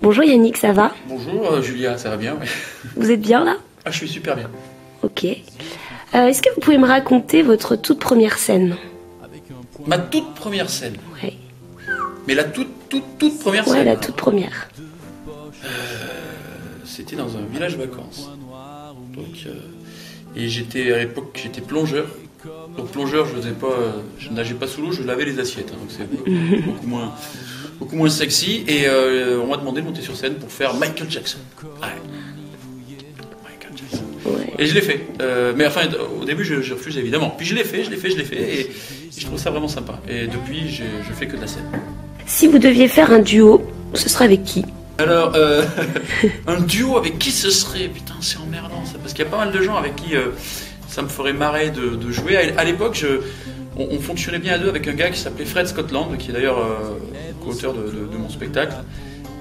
Bonjour Yannick, ça va? Bonjour Julia, ça va bien? Ouais. Vous êtes bien là? Ah, je suis super bien. Ok. Est-ce que vous pouvez me raconter votre toute première scène? Ma toute première scène? Ouais. Mais la toute première scène? Ouais, la toute première. C'était dans un village vacances. Donc, et j'étais à l'époque, j'étais plongeur. Donc plongeur, je nageais pas sous l'eau, je lavais les assiettes. Hein, donc c'est beaucoup moins sexy. Et on m'a demandé de monter sur scène pour faire Michael Jackson. Ouais. Michael Jackson. Ouais. Et je l'ai fait. Mais enfin, au début, je refusais évidemment. Puis je l'ai fait. Et je trouve ça vraiment sympa. Et depuis, je fais que de la scène. Si vous deviez faire un duo, ce serait avec qui? Alors, un duo avec qui ce serait? Putain, c'est emmerdant ça. Parce qu'il y a pas mal de gens avec qui ça me ferait marrer de jouer. À l'époque, on fonctionnait bien à deux avec un gars qui s'appelait Fred Scotland, qui est d'ailleurs co-auteur de mon spectacle.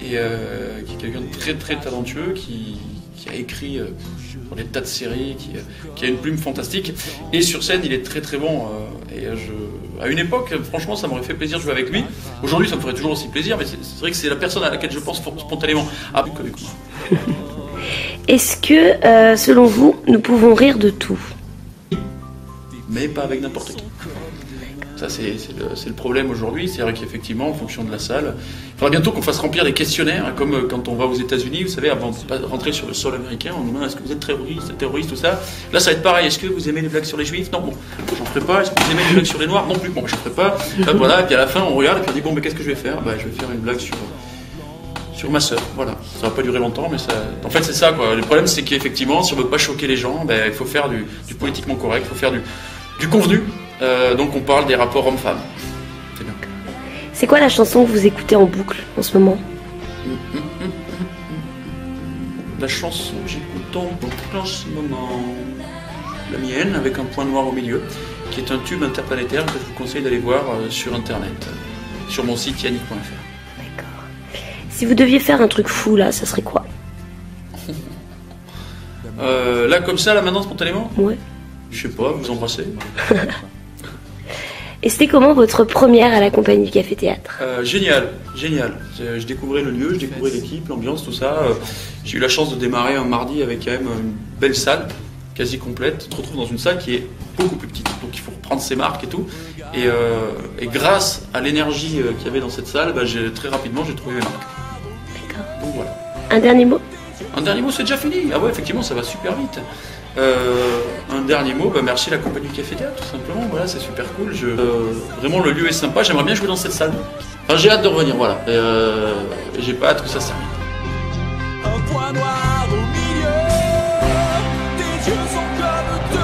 Et qui est quelqu'un de très très talentueux, qui a écrit pour des tas de séries, qui a une plume fantastique. Et sur scène, il est très très bon. À une époque, franchement, ça m'aurait fait plaisir de jouer avec lui. Aujourd'hui, ça me ferait toujours aussi plaisir, mais c'est vrai que c'est la personne à laquelle je pense spontanément. Ah, plus connu que moi. Est-ce que, selon vous, nous pouvons rire de tout? Mais pas avec n'importe qui. Ça, c'est le problème aujourd'hui. C'est vrai qu'effectivement, en fonction de la salle, il faudra bientôt qu'on fasse remplir des questionnaires, hein, comme quand on va aux États-Unis, vous savez, avant de rentrer sur le sol américain, on nous demande est-ce que vous êtes terroriste, tout ça. Là, ça va être pareil. Est-ce que vous aimez les blagues sur les juifs? Non, bon, j'en ferai pas. Est-ce que vous aimez les blagues sur les noirs? Non plus, bon, j'en ferai pas. Là, voilà, et puis à la fin, on regarde et puis on dit bon, mais qu'est-ce que je vais faire? Je vais faire une blague sur ma sœur. Voilà, ça va pas durer longtemps, mais ça. En fait, c'est ça, quoi. Le problème, c'est qu'effectivement, si on veut pas choquer les gens, il faut faire du politiquement correct, il faut faire du convenu. Donc on parle des rapports hommes-femmes. C'est bien. C'est quoi la chanson que vous écoutez en boucle en ce moment? La chanson que j'écoute en boucle en ce moment, la mienne, avec un point noir au milieu, qui est un tube interplanétaire que je vous conseille d'aller voir sur internet, sur mon site yannick.fr. D'accord. Si vous deviez faire un truc fou là, ça serait quoi? Là comme ça, là maintenant spontanément? Ouais. Je sais pas, vous embrasser. Et c'était comment votre première à la compagnie du Café Théâtre? Génial. Je découvrais le lieu, je découvrais l'équipe, l'ambiance, tout ça. J'ai eu la chance de démarrer un mardi avec quand même une belle salle, quasi complète. Tu te retrouves dans une salle qui est beaucoup plus petite, donc il faut reprendre ses marques et tout. Et grâce à l'énergie qu'il y avait dans cette salle, très rapidement j'ai trouvé mes marques. D'accord. Donc voilà. Un dernier mot? Un dernier mot, c'est déjà fini. Ah ouais, effectivement, ça va super vite. Un dernier mot, merci la compagnie du Café Théâtre, tout simplement. Voilà, c'est super cool. Vraiment, le lieu est sympa. J'aimerais bien jouer dans cette salle. Enfin, j'ai hâte de revenir, voilà. Et j'ai pas hâte que ça s'arrête. Un point noir au milieu, tes yeux sont comme